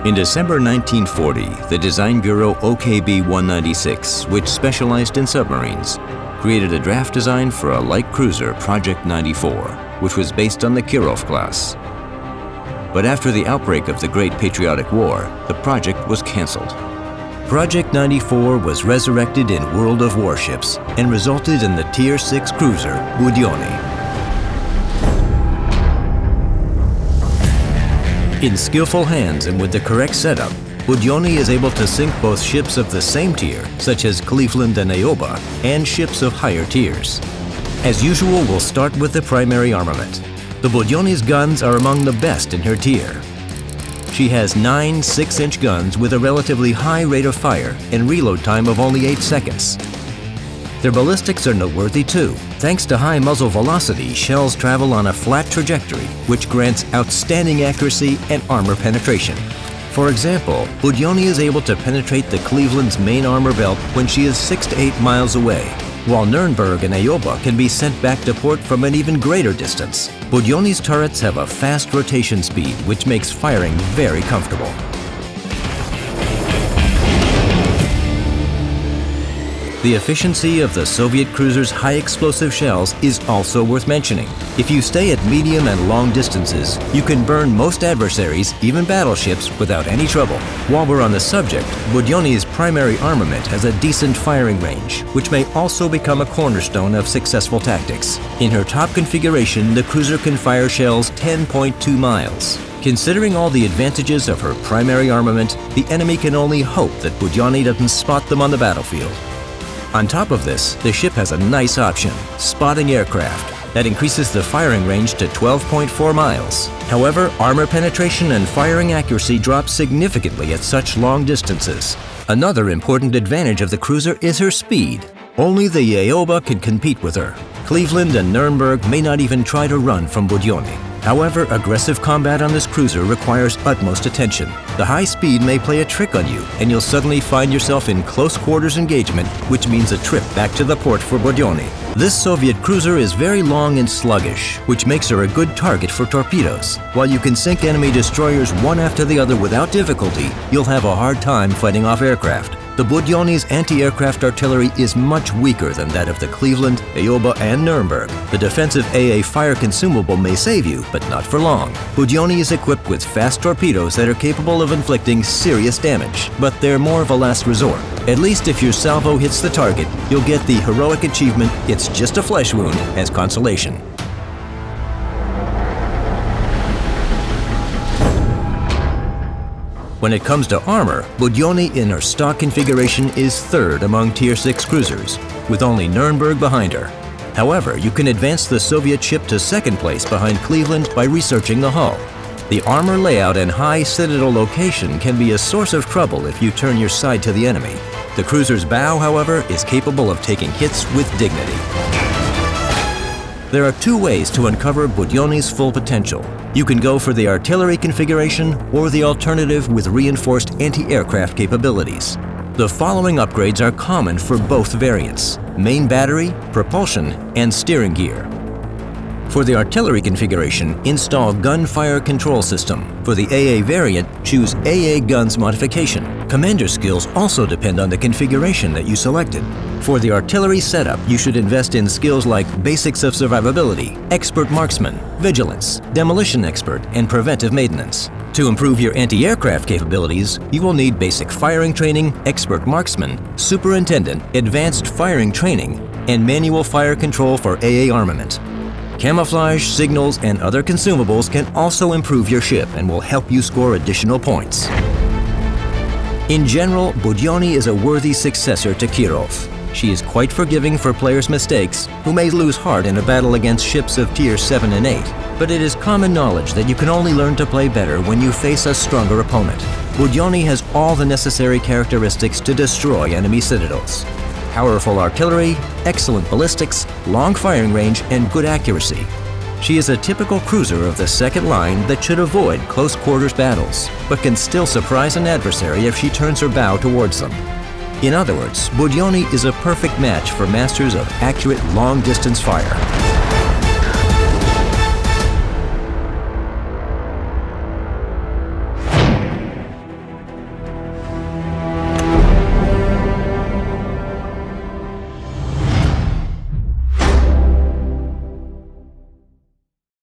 In December 1940, the design bureau OKB-196, which specialized in submarines, created a draft design for a light cruiser, Project 94, which was based on the Kirov class. But after the outbreak of the Great Patriotic War, the project was canceled. Project 94 was resurrected in World of Warships and resulted in the Tier 6 cruiser, Budyonny. In skillful hands and with the correct setup, Budyonny is able to sink both ships of the same tier, such as Cleveland and Ioba, and ships of higher tiers. As usual, we'll start with the primary armament. The Budyonny's guns are among the best in her tier. She has 9 6-inch guns with a relatively high rate of fire and reload time of only 8 seconds. Their ballistics are noteworthy too. Thanks to high muzzle velocity, shells travel on a flat trajectory, which grants outstanding accuracy and armor penetration. For example, Budyonny is able to penetrate the Cleveland's main armor belt when she is 6 to 8 miles away, while Nuremberg and Ioba can be sent back to port from an even greater distance. Budyonny's turrets have a fast rotation speed, which makes firing very comfortable. The efficiency of the Soviet cruiser's high explosive shells is also worth mentioning. If you stay at medium and long distances, you can burn most adversaries, even battleships, without any trouble. While we're on the subject, Budyonny's primary armament has a decent firing range, which may also become a cornerstone of successful tactics. In her top configuration, the cruiser can fire shells 10.2 miles. Considering all the advantages of her primary armament, the enemy can only hope that Budyonny doesn't spot them on the battlefield. On top of this, the ship has a nice option, spotting aircraft, that increases the firing range to 12.4 miles. However, armor penetration and firing accuracy drop significantly at such long distances. Another important advantage of the cruiser is her speed. Only the Ioba can compete with her. Cleveland and Nuremberg may not even try to run from Budyonny. However, aggressive combat on this cruiser requires utmost attention. The high speed may play a trick on you, and you'll suddenly find yourself in close quarters engagement, which means a trip back to the port for Budyonny. This Soviet cruiser is very long and sluggish, which makes her a good target for torpedoes. While you can sink enemy destroyers one after the other without difficulty, you'll have a hard time fighting off aircraft. The Budyonny's anti-aircraft artillery is much weaker than that of the Cleveland, Ioba, and Nuremberg. The defensive AA fire consumable may save you, but not for long. Budyonny is equipped with fast torpedoes that are capable of inflicting serious damage, but they're more of a last resort. At least if your salvo hits the target, you'll get the heroic achievement, "It's just a flesh wound," as consolation. When it comes to armor, Budyonny in her stock configuration is third among Tier 6 cruisers, with only Nuremberg behind her. However, you can advance the Soviet ship to second place behind Cleveland by researching the hull. The armor layout and high citadel location can be a source of trouble if you turn your side to the enemy. The cruiser's bow, however, is capable of taking hits with dignity. There are 2 ways to uncover Budyonny's full potential. You can go for the artillery configuration or the alternative with reinforced anti-aircraft capabilities. The following upgrades are common for both variants: main battery, propulsion, and steering gear. For the artillery configuration, install Gunfire Control System. For the AA variant, choose AA Guns Modification. Commander skills also depend on the configuration that you selected. For the artillery setup, you should invest in skills like Basics of Survivability, Expert Marksman, Vigilance, Demolition Expert, and Preventive Maintenance. To improve your anti-aircraft capabilities, you will need Basic Firing Training, Expert Marksman, Superintendent, Advanced Firing Training, and Manual Fire Control for AA armament. Camouflage, signals, and other consumables can also improve your ship and will help you score additional points. In general, Budyonny is a worthy successor to Kirov. She is quite forgiving for players' mistakes, who may lose heart in a battle against ships of Tier 7 and 8. But it is common knowledge that you can only learn to play better when you face a stronger opponent. Budyonny has all the necessary characteristics to destroy enemy citadels. Powerful artillery, excellent ballistics, long firing range, and good accuracy. She is a typical cruiser of the second line that should avoid close quarters battles, but can still surprise an adversary if she turns her bow towards them. In other words, Budyonny is a perfect match for masters of accurate long-distance fire.